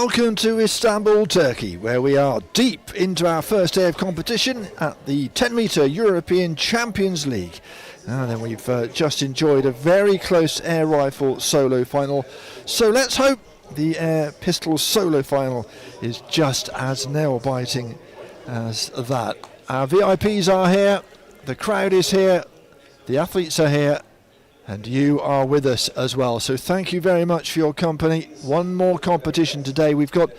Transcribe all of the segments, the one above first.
Welcome to Istanbul, Turkey, where we are deep into our first day of competition at the 10-metre European Champions League. And then we've just enjoyed a very close air rifle solo final. So let's hope the air pistol solo final is just as nail-biting as that. Our VIPs are here, the crowd is here, the athletes are here, and you are with us as well. So thank you very much for your company. One more competition today. We've got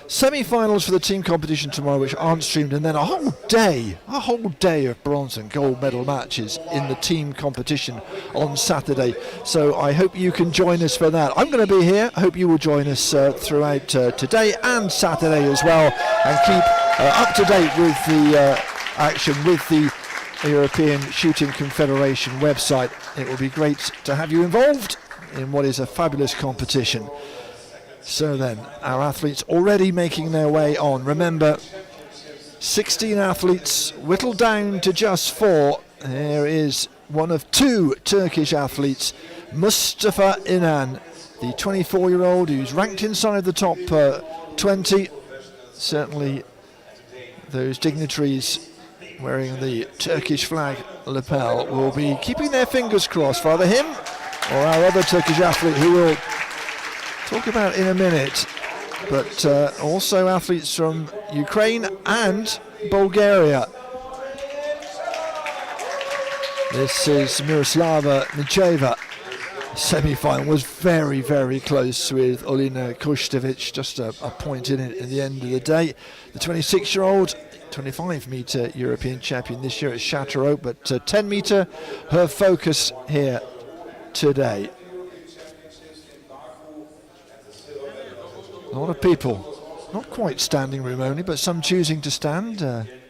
semi-finals for the team competition tomorrow, which aren't streamed, and then a whole day of bronze and gold medal matches in the team competition on Saturday. So I hope you can join us for that. I'm going to be here. I hope you will join us throughout today and Saturday as well, and keep up to date with the action with the European Shooting Confederation website. It will be great to have you involved in what is a fabulous competition. So then, our athletes already making their way on. Remember, 16 athletes whittled down to just 4. There is one of 2 Turkish athletes, Mustafa Inan, the 24-year-old who's ranked inside the top 20. Certainly those dignitaries wearing the Turkish flag lapel will be keeping their fingers crossed for either him or our other Turkish athlete, who we'll talk about in a minute, but also athletes from Ukraine and Bulgaria. This is Miroslava Nicheva. Semi-final was very, very close with Olina Kushtovich, just a point in it at the end of the day. The 26-year-old 25-metre European champion this year at Châteauroux, but 10-metre her focus here today. A lot of people, not quite standing room only, but some choosing to stand,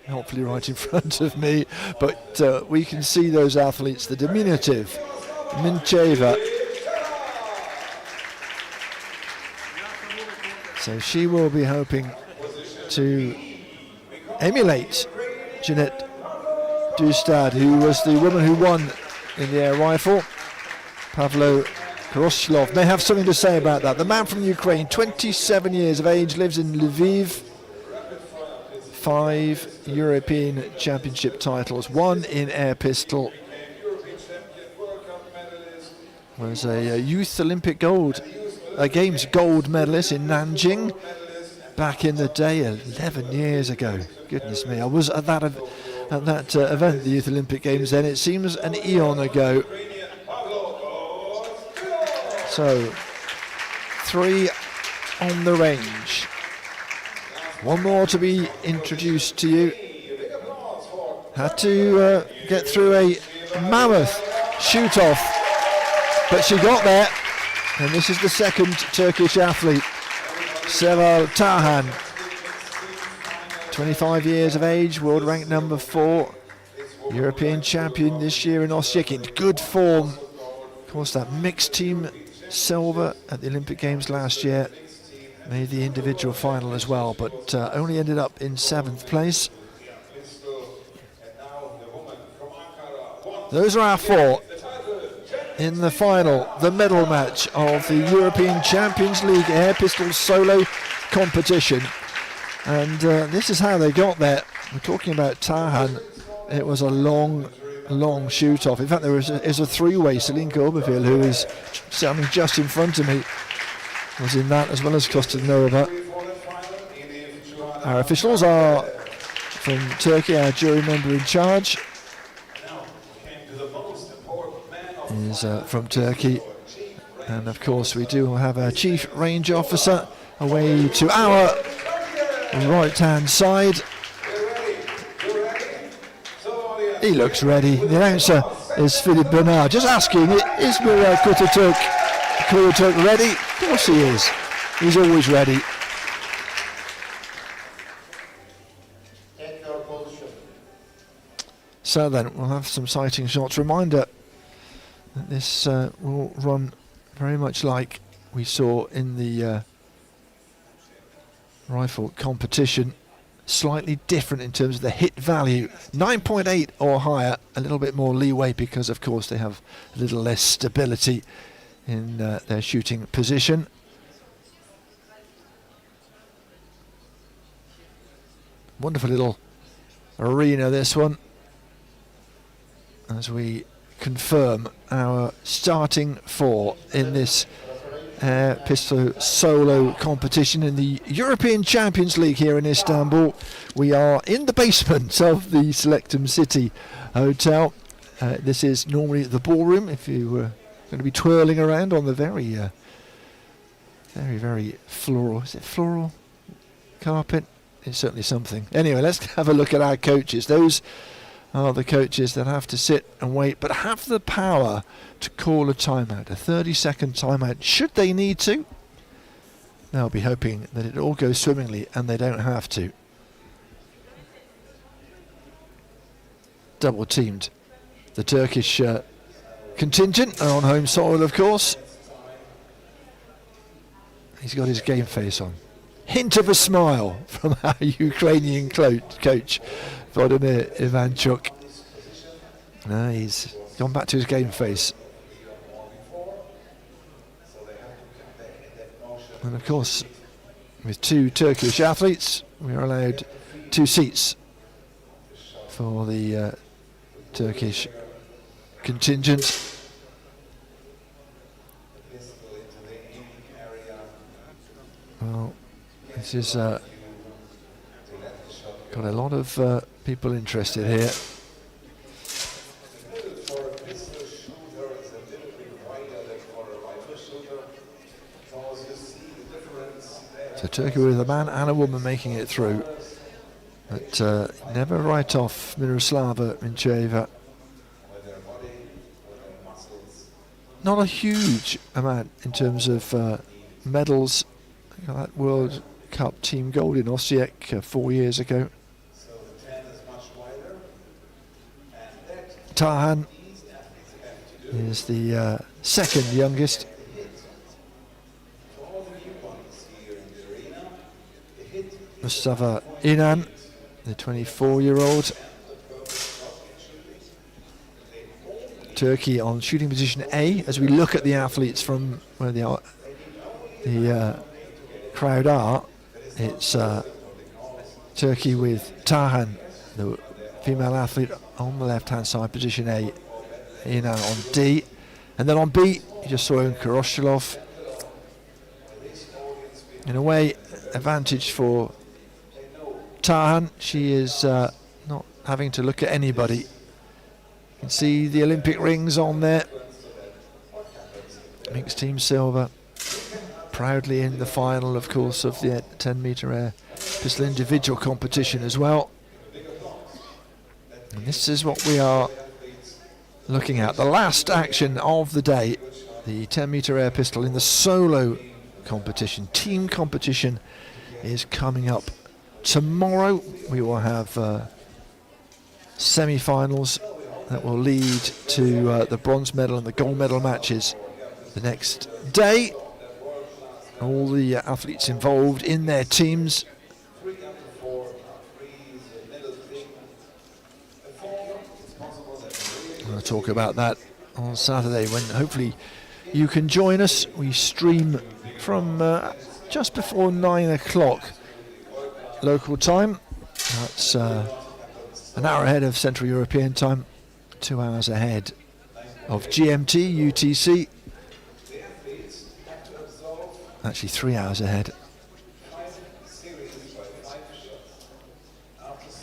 hopefully right in front of me, but we can see those athletes, the diminutive Mincheva. So she will be hoping to emulate Jeanette Dustad, who was the woman who won in the air rifle. Pavlo Koroshlov may have something to say about that. The man from Ukraine, 27 years of age, lives in Lviv. 5 European Championship titles, 1 in air pistol. Was a Youth Olympic Games gold medalist in Nanjing back in the day, 11 years ago. Goodness me, I was at that event, the Youth Olympic Games then. It seems an eon ago. So, 3 on the range. One more to be introduced to you. Had to get through a mammoth shoot-off, but she got there. And this is the second Turkish athlete, Seval Tarhan. 25 years of age, world rank number 4, European champion this year in Osijek, in good form. Of course, that mixed team silver at the Olympic Games last year, made the individual final as well, but only ended up in 7th place. Those are our 4 in the final, the medal match of the European Champions League air pistol solo competition. And this is how they got there. We're talking about Tarhan. It was a long shoot-off. In fact, there is a 3-way. Selinka Oberfield, who is standing just in front of me, was in that, as well as Kostanova. Our officials are from Turkey. Our jury member in charge is from Turkey. And of course, we do have our chief range officer away to our right-hand side. He looks ready. The announcer is Philip Bernard. Just asking, is Murat Kutaturk ready? Of course he is. He's always ready. So then, we'll have some sighting shots. Reminder that this will run very much like we saw in the rifle competition. Slightly different in terms of the hit value, 9.8 or higher, a little bit more leeway because of course they have a little less stability in their shooting position. Wonderful little arena, this one, as we confirm our starting four in this air pistol solo competition in the European Champions League here in Istanbul. We are in the basement of the Selectum City Hotel. This is normally the ballroom if you were going to be twirling around on the very, very floral, is it floral carpet? It's certainly something. Anyway, let's have a look at our coaches. Those are the coaches that have to sit and wait, but have the power to call a timeout, a 30-second timeout, should they need to. They'll be hoping that it all goes swimmingly and they don't have to. Double teamed. The Turkish contingent are on home soil, of course. He's got his game face on. Hint of a smile from our Ukrainian coach, Vladimir Ivanchuk. No, he's gone back to his game face. And of course, with two Turkish athletes, we are allowed 2 seats for the Turkish contingent. Well, this is got a lot of people interested here. So Turkey with a man and a woman making it through, but never write off Miroslava Mincheva. Not a huge amount in terms of medals. That World Cup team gold in Osijek 4 years ago. Tarhan is the second youngest. Mustafa Inan, the 24-year-old. Turkey on shooting position A. As we look at the athletes from where they are, the crowd are, it's Turkey with Tarhan, the female athlete, on the left-hand side, position A, Inan on D, and then on B, you just saw Karostilov. In a way, advantage for Tarhan. She is not having to look at anybody. You can see the Olympic rings on there. Mixed team silver. Proudly in the final, of course, of the 10-metre air pistol individual competition as well. And this is what we are looking at. The last action of the day, the 10-metre air pistol in the solo competition. Team competition is coming up tomorrow. We will have semi-finals that will lead to the bronze medal and the gold medal matches the next day. All the athletes involved in their teams. We'll talk about that on Saturday when hopefully you can join us. We stream from just before 9 o'clock local time. That's an hour ahead of Central European time, 2 hours ahead of GMT, UTC. Actually 3 hours ahead,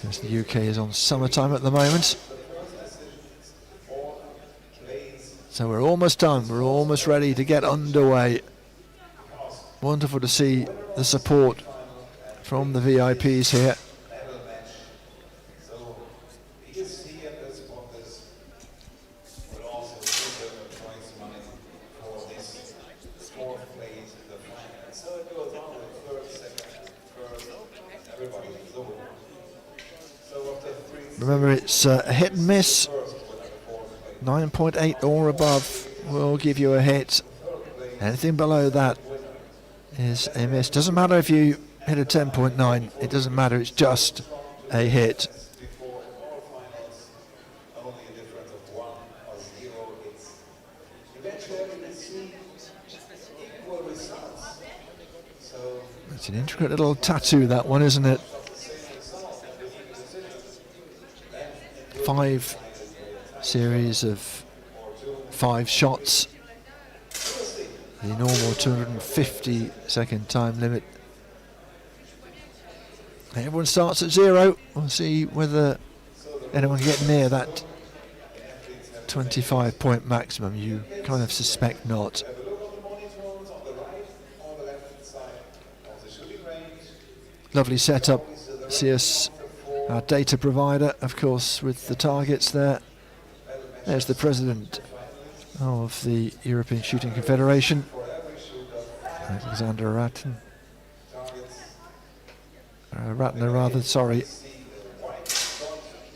because the UK is on summertime at the moment. So we're almost done, we're almost ready to get underway. Wonderful to see the support from the VIPs here. Remember, it's a hit and miss. 9.8 or above will give you a hit. Anything below that is a miss. Doesn't matter if you hit a 10.9. It doesn't matter. It's just a hit. It's an intricate little tattoo, that one, isn't it? 5 series of 5 shots. The normal 250-second time limit. Everyone starts at 0. We'll see whether anyone can get near that 25-point maximum. You kind of suspect not. Lovely setup. See us, our data provider, of course, with the targets there. There's the president of the European Shooting Confederation, Alexander Ratner, sorry.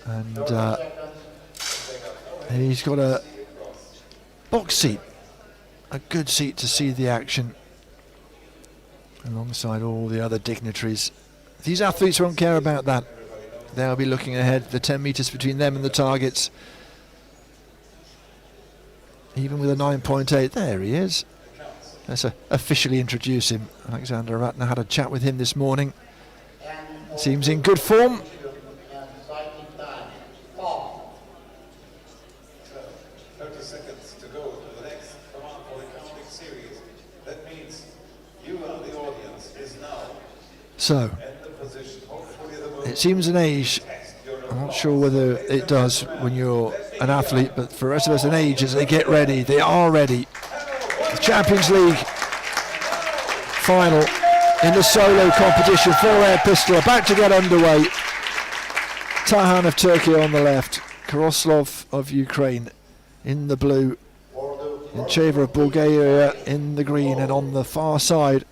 And he's got a box seat, a good seat to see the action, alongside all the other dignitaries. These athletes won't care about that. They'll be looking ahead, the 10 metres between them and the targets. Even with a 9.8, there he is. Let's officially introduce him. Alexander Ratner, had a chat with him this morning. Seems in good form. 30 seconds to go to the next command for the counting series. That means you and the audience is now. So, it seems an age. I'm not sure whether it does when you're an athlete, but for the rest of us, an age as they get ready. They are ready. The Champions League final in the solo competition, 4-air pistol about to get underway. Tahan of Turkey on the left, Koroslov of Ukraine in the blue, Incheva of Bulgaria in the green, and on the far side,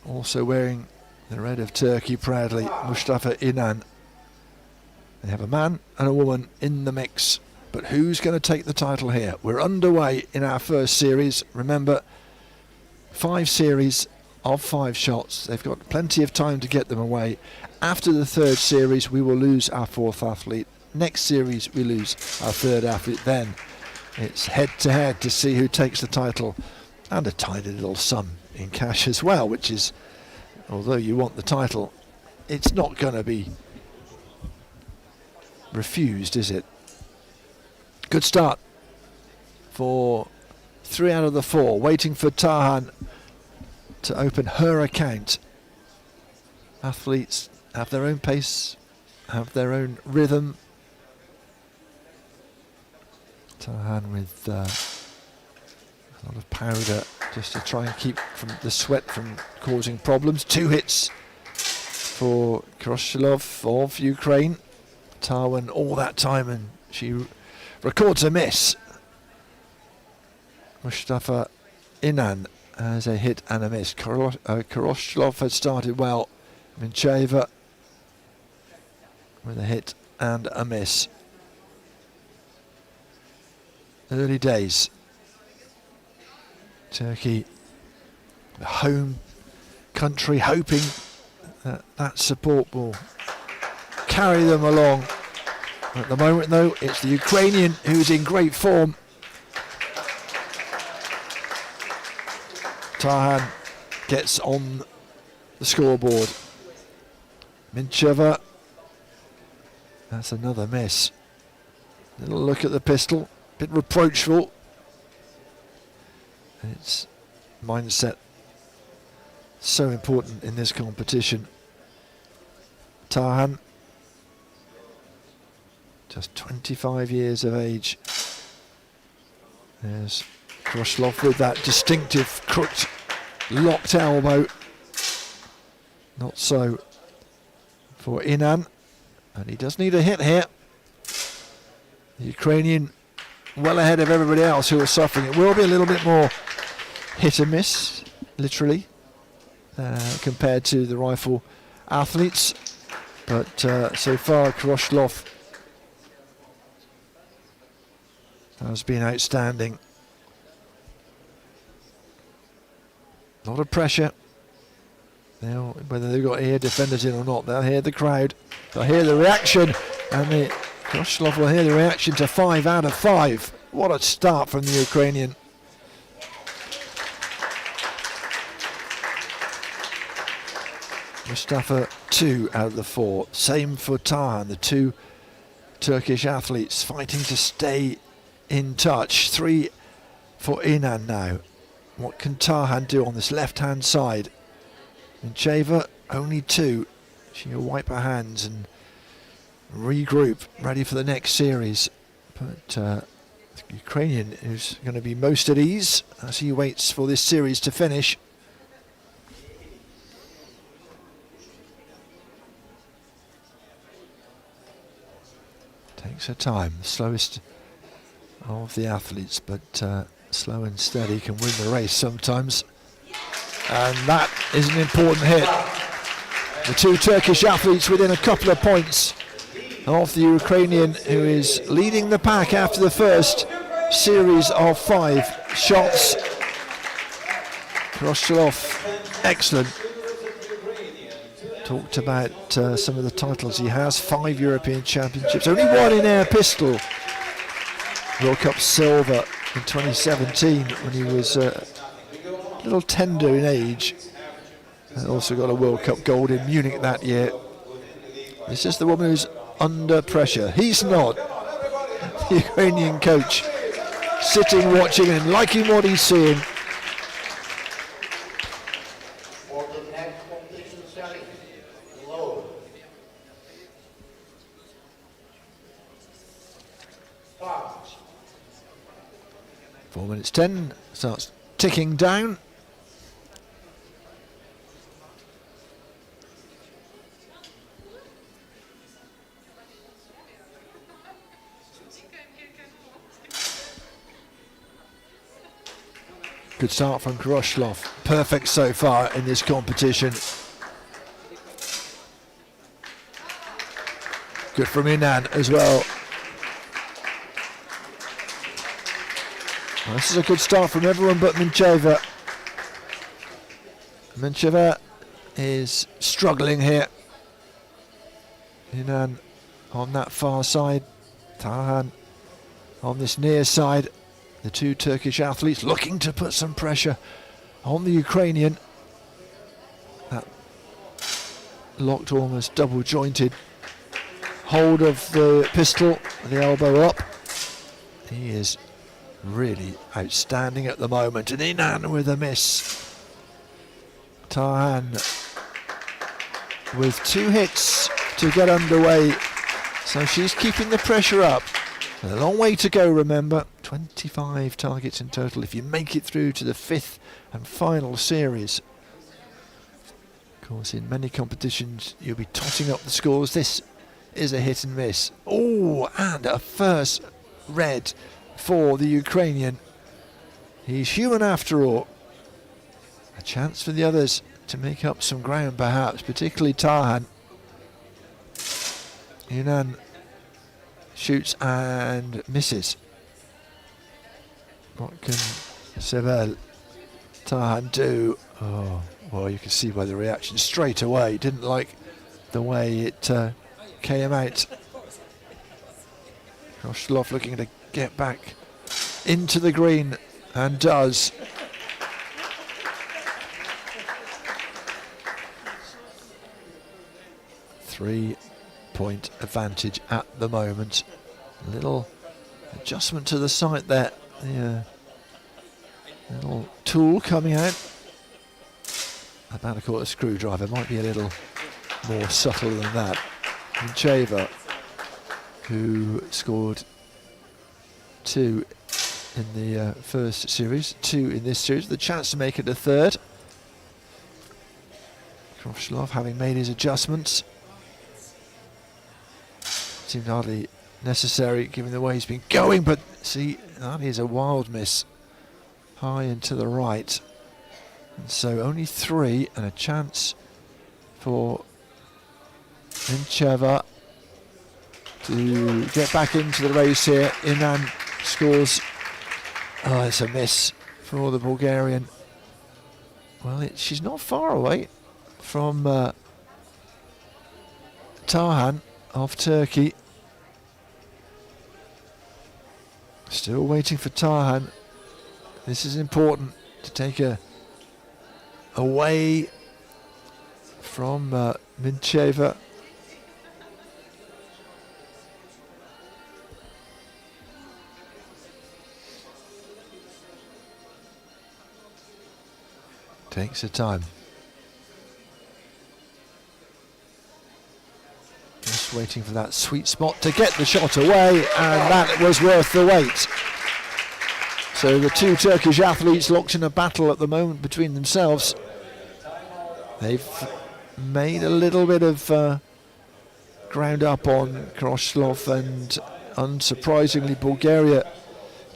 also wearing the red of Turkey proudly, Mustafa Inan. They have a man and a woman in the mix, but who's going to take the title here? We're underway in our first series. Remember, 5 series of 5 shots. They've got plenty of time to get them away. After the 3rd series, we will lose our 4th athlete. Next series, we lose our 3rd athlete. Then it's head-to-head to see who takes the title, and a tiny little sum in cash as well, which is, although you want the title, it's not going to be refused, is it? Good start for 3 out of the 4, waiting for Tahan to open her account. Athletes have their own pace, have their own rhythm. Tahan with a lot of powder just to try and keep from the sweat from causing problems. 2 hits for Koroslov of Ukraine. Tarwan all that time, and she records a miss. Mustafa Inan has a hit and a miss. Koroslov had started well. Mincheva with a hit and a miss. Early days. Turkey, the home country, hoping that that support will carry them along. At the moment, though, it's the Ukrainian who's in great form. Tahan gets on the scoreboard. Mincheva, that's another miss. Little look at the pistol, bit reproachful. It's mindset so important in this competition. Tahan, just 25 years of age. There's Koroslov with that distinctive crooked, locked elbow. Not so for Inan, and he does need a hit here. The Ukrainian well ahead of everybody else who are suffering. It will be a little bit more hit and miss, literally, compared to the rifle athletes, but so far Koroslov has been outstanding. A lot of pressure. Whether they've got ear defenders in or not, they'll hear the crowd, they'll hear the reaction, and Koroslov will hear the reaction to 5 out of 5. What a start from the Ukrainian. Mustafa 2 out of the 4. Same for Tahan, the 2 Turkish athletes fighting to stay in touch. 3 for Inan now. What can Tarhan do on this left-hand side? Mincheva, only 2. She'll wipe her hands and regroup, ready for the next series. But the Ukrainian is going to be most at ease as he waits for this series to finish. Takes her time, the slowest of the athletes, but slow and steady can win the race sometimes. And that is an important hit. The 2 Turkish athletes within a couple of points of the Ukrainian, who is leading the pack after the first series of 5 shots. Kroshilov, excellent. Talked about some of the titles he has. 5 European Championships, only 1 in air pistol. World Cup silver in 2017 when he was a little tender in age. And also got a World Cup gold in Munich that year. This is the woman who's under pressure. He's not. The Ukrainian coach sitting, watching and liking what he's seeing. For the next competition series, low. 4 minutes 10 starts ticking down. Good start from Kroshilov. Perfect so far in this competition. Good from Inan as well. Well, this is a good start from everyone but Mincheva. Mincheva is struggling here. Inan on that far side. Tarhan on this near side. The 2 Turkish athletes looking to put some pressure on the Ukrainian. That locked, almost double jointed hold of the pistol, the elbow up. He is really outstanding at the moment. And Inan with a miss. Tarhan with 2 hits to get underway. So she's keeping the pressure up. A long way to go, remember. 25 targets in total if you make it through to the 5th and final series. Of course, in many competitions you'll be totting up the scores. This is a hit and miss. Oh, and a first red for the Ukrainian. He's human after all. A chance for the others to make up some ground perhaps, particularly Tarhan. Inan shoots and misses. What can Sevel Tarhan do? Oh, well, you can see by the reaction straight away. Didn't like the way it came out. Kroshilov looking to get back into the green and does. Three-point advantage at the moment. A little adjustment to the sight there. The little tool coming out. About to call it a screwdriver. Might be a little more subtle than that. Mincheva, who scored 2 in the first series, 2 in this series, the chance to make it a third. Kroshilov having made his adjustments. Seemed hardly necessary given the way he's been going, but see, that is a wild miss. High and to the right. And so only 3 and a chance for Mincheva to get back into the race here. Inan scores. Oh, it's a miss for the Bulgarian. Well, she's not far away from Tarhan of Turkey. Still waiting for Tarhan. This is important to take her away from Mincheva. Takes her time. Just waiting for that sweet spot to get the shot away, and that was worth the wait. So the two Turkish athletes locked in a battle at the moment between themselves. They've made a little bit of ground up on Kroshlov, and unsurprisingly Bulgaria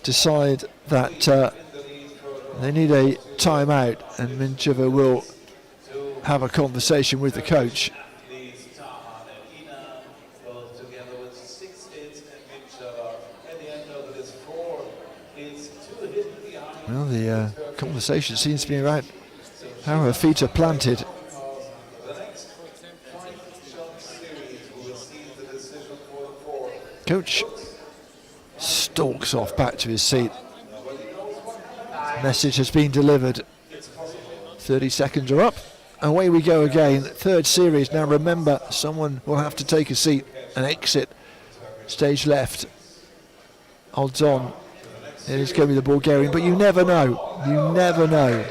decide that they need a timeout, and Mincheva will have a conversation with the coach. Well, the conversation seems to be about how her feet are planted. Coach stalks off back to his seat. Message has been delivered. 30 seconds are up. Away we go again. Third series. Now remember, someone will have to take a seat and exit stage left. Odds on, it is going to be the Bulgarian, but you never know. You never know.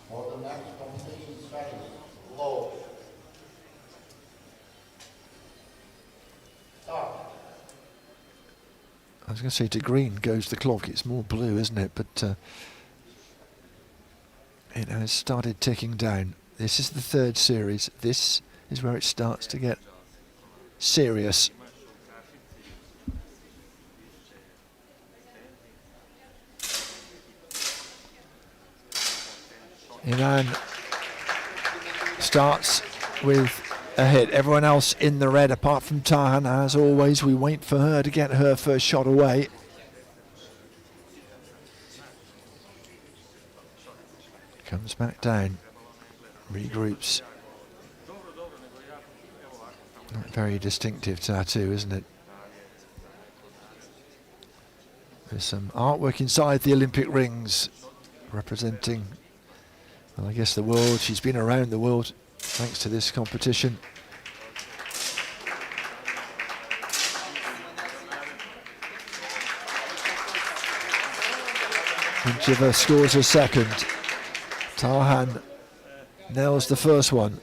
For the next competition setting, low. Start. I was going to say to green goes the clock. It's more blue, isn't it? But it has started ticking down. This is the third series. This is where it starts to get serious. Inan starts with a hit. Everyone else in the red apart from Tahan. As always, we wait for her to get her first shot away. Comes back down, regroups. Very distinctive tattoo, isn't it? There's some artwork inside the Olympic rings representing, well, I guess the world. She's been around the world thanks to this competition. Mincheva scores a second. Tahan nails the first one.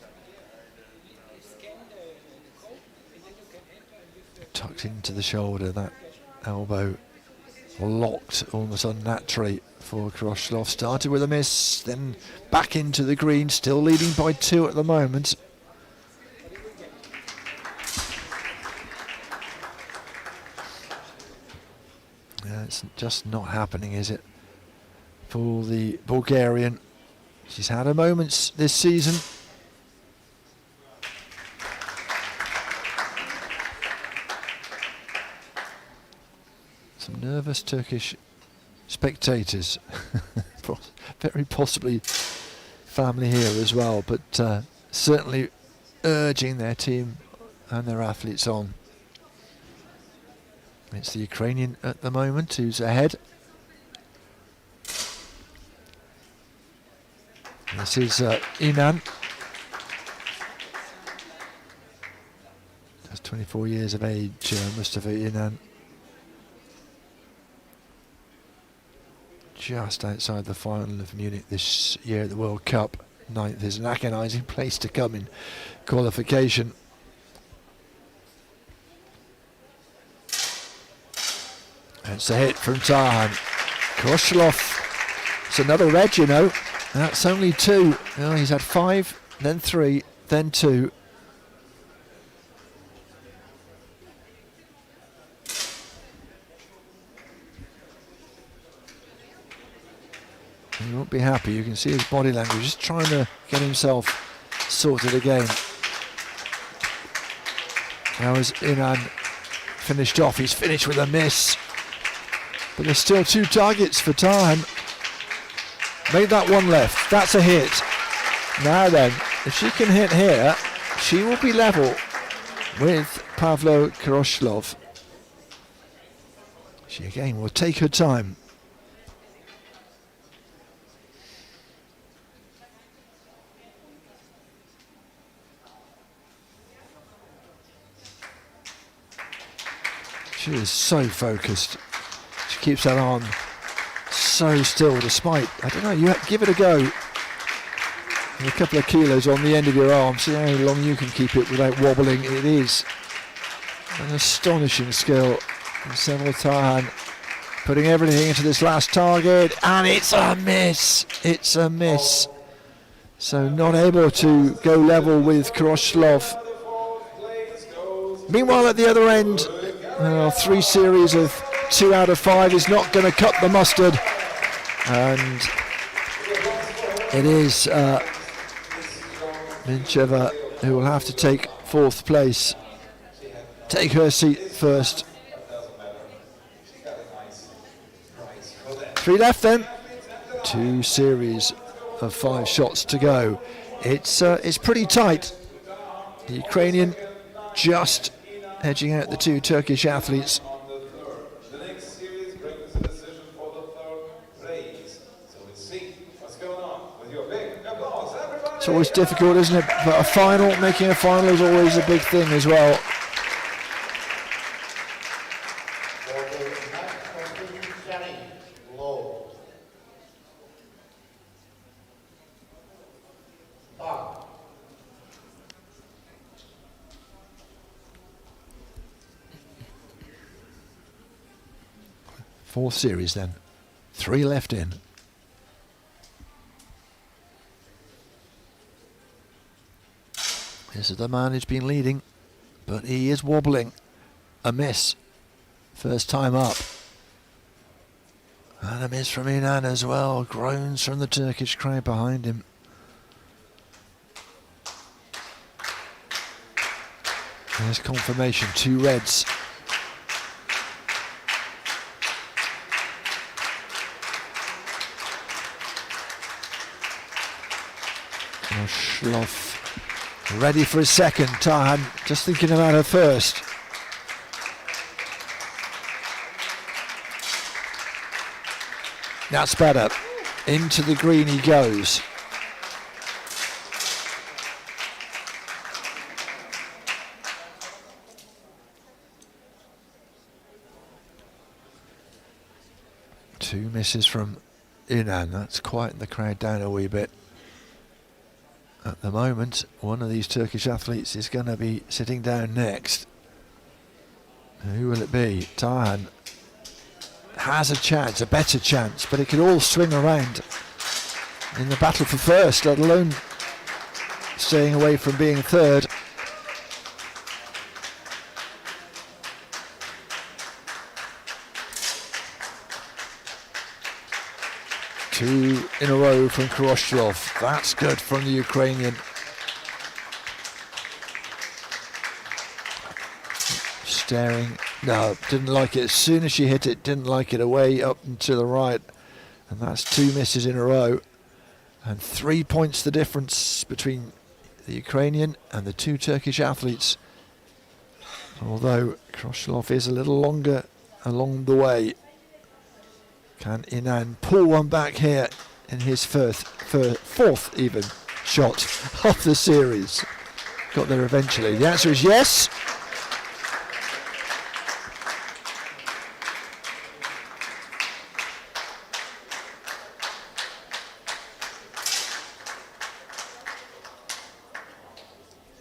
Tucked into the shoulder, that elbow locked almost unnaturally for Kroshlov. Started with a miss, then back into the green, still leading by 2 at the moment. Yeah, it's just not happening, is it, for the Bulgarian? She's had her moments this season. Some nervous Turkish spectators, very possibly family here as well, but certainly urging their team and their athletes on. It's the Ukrainian at the moment who's ahead. This is Inan. Just 24 years of age, Mustafa Inan. Just outside the final of Munich this year at the World Cup. 9th is an agonising place to come in qualification. It's a hit from Tahan. Kroshlov, it's another red, you know. That's only 2. Oh, he's had 5, then 3, then 2. He won't be happy. You can see his body language, just trying to get himself sorted again. Now as Inan finished off, he's finished with a miss. But there's still 2 targets for Tahan. Made that one left. That's a hit. Now then, if she can hit here, she will be level with Pavlo Kroshlov. She again will take her time. She is so focused. She keeps that arm so still despite, I don't know, you give it a go. And a couple of kilos on the end of your arm, see how long you can keep it without wobbling. It is an astonishing skill. And Seville Tahan putting everything into this last target, and it's a miss. It's a miss. So not able to go level with Kroshlov. Meanwhile, at the other end, 3 series of 2 out of 5 is not going to cut the mustard, and it is Mincheva who will have to take 4th place, take her seat first. 3 left then. 2 series of 5 shots to go. It's pretty tight. The Ukrainian just edging out the 2 Turkish athletes. The next series brings a decision for the 3rd race. So let's see what's going on with your big applause, everybody. It's always difficult, isn't it? But a final, making a final is always a big thing as well. For the next competition setting, low. Five. 4th series then. 3 left in. This is the man who's been leading, but he is wobbling. A miss. First time up. And a miss from Inan as well. Groans from the Turkish crowd behind him. There's confirmation, 2 reds. Kroshlov ready for his second. Tahan just thinking about her first. That's better. Into the green he goes. Two misses from Inan. That's quieting the crowd down a wee bit. At the moment, one of these Turkish athletes is going to be sitting down next. Who will it be? Tahan has a chance, a better chance, but it could all swing around in the battle for first, let alone staying away from being third. Two in a row from Kroshlov. That's good from the Ukrainian. Staring. No, didn't like it. As soon as she hit it, didn't like it. Away up and to the right. And that's 2 misses in a row. And 3 points the difference between the Ukrainian and the 2 Turkish athletes. Although Kroshlov is a little longer along the way. Can Inan pull one back here in his fourth even shot of the series? Got there eventually. The answer is yes.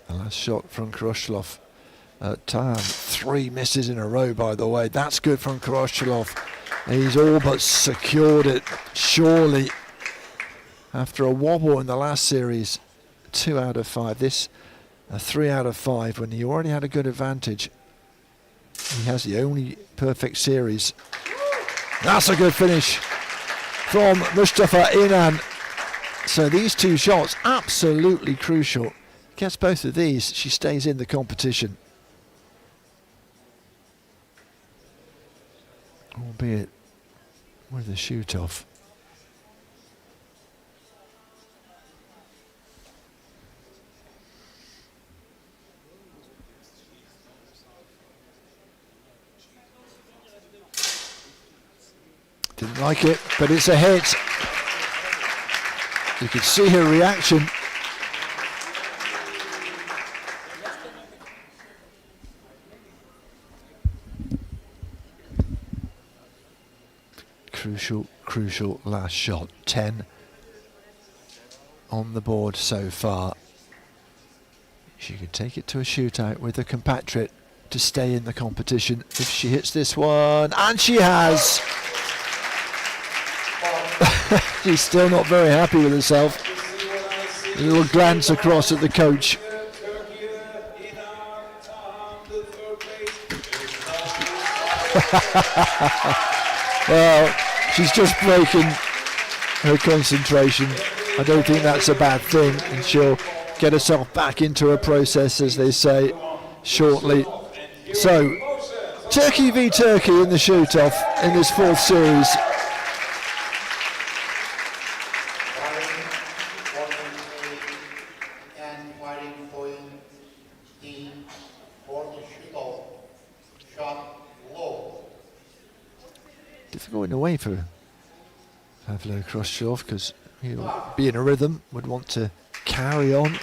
The last shot from Kroshlov. Tahan, 3 misses in a row, by the way. That's good from Kroshlov. He's all but secured it, surely. After a wobble in the last series, 2 out of 5. This, a 3 out of 5, when he already had a good advantage. He has the only perfect series. That's a good finish from Mustafa Inan. So these 2 shots, absolutely crucial. Gets both of these, she stays in the competition. Albeit with a shoot off. Didn't like it, but it's a hit. You could see her reaction. crucial last shot. 10 on the board so far. She could take it to a shootout with a compatriot to stay in the competition if she hits this one, and she has. She's still not very happy with herself. A little glance across at the coach. Well, she's just breaking her concentration. I don't think that's a bad thing, and she'll get herself back into her process, as they say, shortly. So, Turkey v Turkey in the shoot-off in this fourth series. And fighting point D for the shoot-off. Shot low. Difficult in a way for Pavlo Khrushchev, because he'll be in a rhythm, would want to carry on.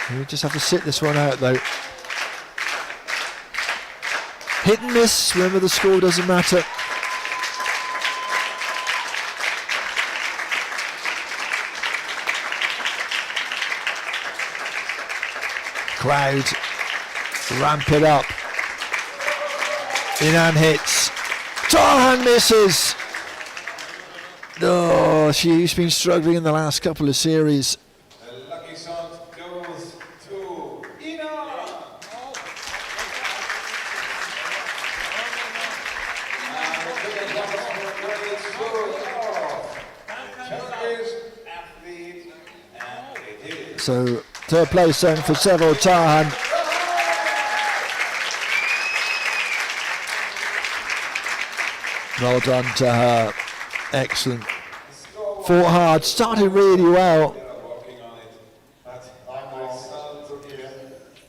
He'll just have to sit this one out though. Hit and miss, remember the score doesn't matter. Crowd ramp it up. Inan hits. Tarhan misses. Oh, she's been struggling in the last couple of series. The lucky shot goes to Inan. So third place then for Sevil Tarhan. Well done to her. Excellent. Fought hard, started really well.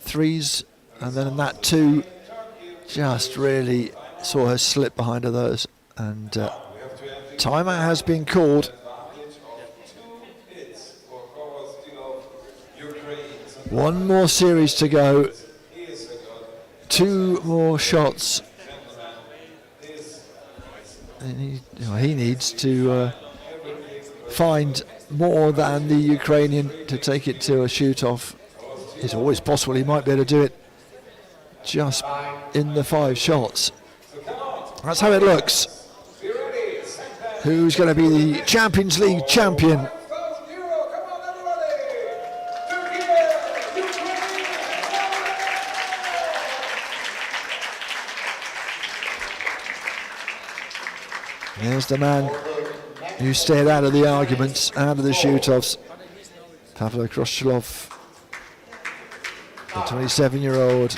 Threes, and then in that two, just really saw her slip behind of those. And timeout has been called. One more series to go. 2 more shots. And he needs to find more than the Ukrainian to take it to a shoot-off. It's always possible he might be able to do it just in the 5 shots. That's how it looks. Who's going to be the Champions League champion? There's the man who stayed out of the arguments, out of the shoot-offs. Pavlo Khrushchev, the 27-year-old.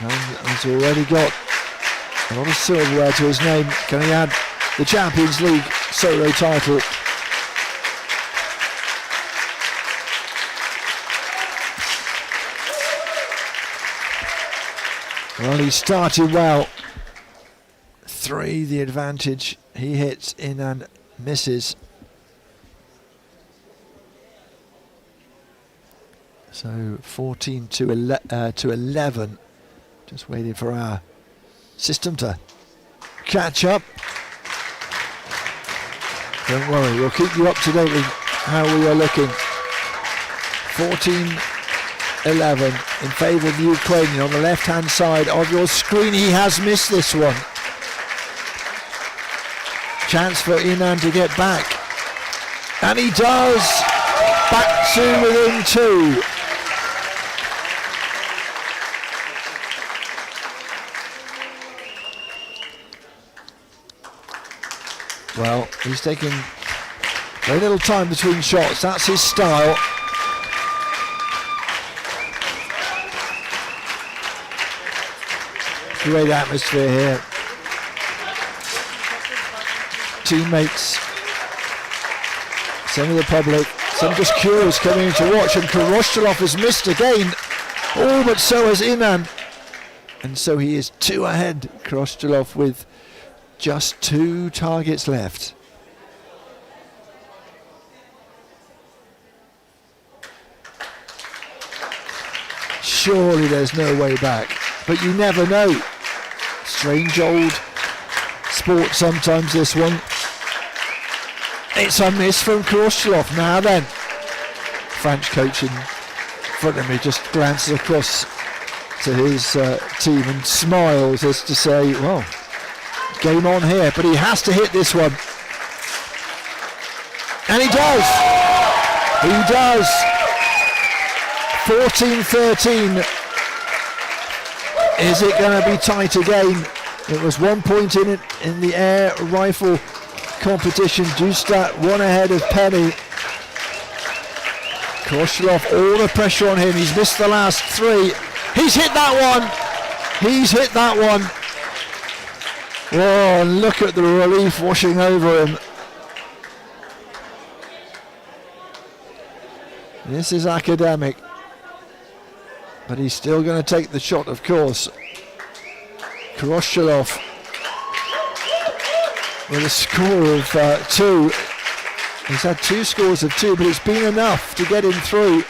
And he's already got a lot of silverware to his name. Can he add the Champions League solo title? Well, he started well. 3 the advantage. He hits in and misses. So 14 to 11. Just waiting for our system to catch up. Don't worry, we'll keep you up to date with how we are looking. 14-11 in favour of the Ukrainian on the left-hand side of your screen. He has missed this one. Chance for Inan to get back. And he does. Back to within 2. Well, he's taking very little time between shots. That's his style. Great atmosphere here. Teammates, some of the public, some just curious coming in to watch, and Khrushchev has missed again. Oh, but so has Inan. And so he is 2 ahead, Khrushchev, with just 2 targets left. Surely there's no way back, but you never know. Strange old sport sometimes, this one. It's a miss from Koroshelov. Now then, French coach in front of me just glances across to his team and smiles as to say, well, game on here, but he has to hit this one. And he does! He does! 14-13. Is it going to be tight again? It was 1 point in it in the air rifle competition. Dustat one ahead of Penny. Koroshelov, all the pressure on him. He's missed the last three. He's hit that one. He's hit that one. Whoa, and look at the relief washing over him. This is academic. But he's still going to take the shot, of course. Koroshelov with a score of 2. He's had 2 scores of 2, but it's been enough to get him through.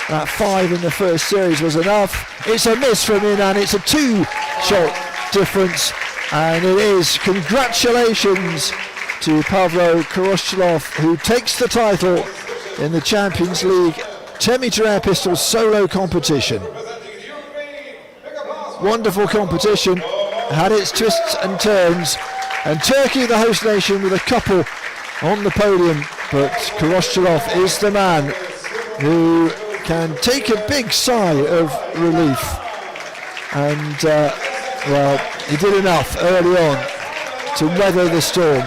That 5 in the first series was enough. It's a miss from Inan. It's a 2-shot difference. And it is. Congratulations to Pavlo Koroshelov, who takes the title in the Champions League 10-meter air pistol solo competition. Wonderful competition, had its twists and turns, and Turkey, the host nation, with a couple on the podium, but Koroshelov is the man who can take a big sigh of relief, and well, he did enough early on to weather the storm.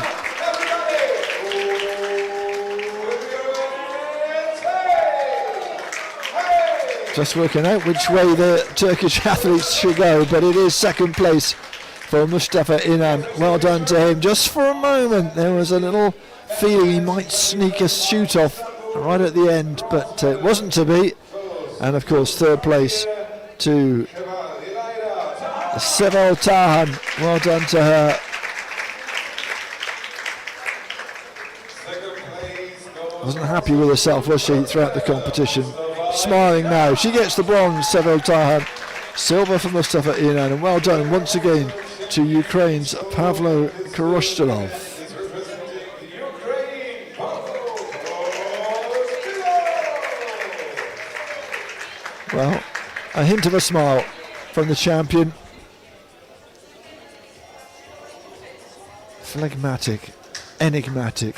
Just working out which way the Turkish athletes should go, but it is second place for Mustafa Inan. Well done to him. Just for a moment there was a little feeling he might sneak a shoot off right at the end, but it wasn't to be. And of course third place to Seval Tahan. Well done to her. Wasn't happy with herself, was she, throughout the competition? Smiling now. She gets the bronze, Seval Tahan. Silver for Mustafa Inan. And well done once again to Ukraine's Pavlo Koroshelov. Well, a hint of a smile from the champion. Phlegmatic, enigmatic,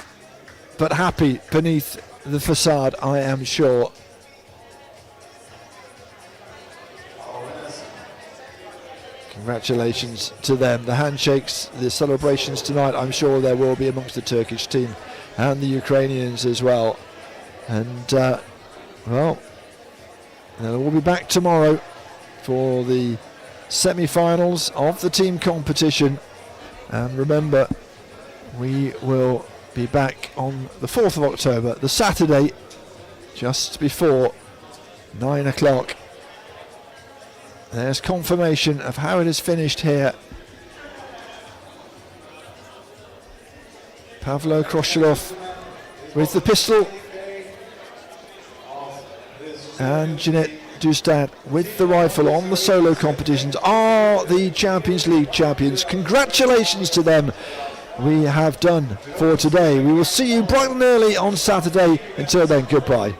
but happy beneath the facade, I am sure. Congratulations to them. The handshakes, the celebrations tonight, I'm sure there will be amongst the Turkish team and the Ukrainians as well. And well, we'll be back tomorrow for the semi-finals of the team competition. And remember, we will be back on the 4th of October, the Saturday, just before 9 o'clock. There's confirmation of how it is finished here. Pavlo Koroshelov with the pistol, and Jeanette Dustat with the rifle on the solo competitions are the Champions League champions. Congratulations to them. We have done for today. We will see you bright and early on Saturday. Until then, goodbye.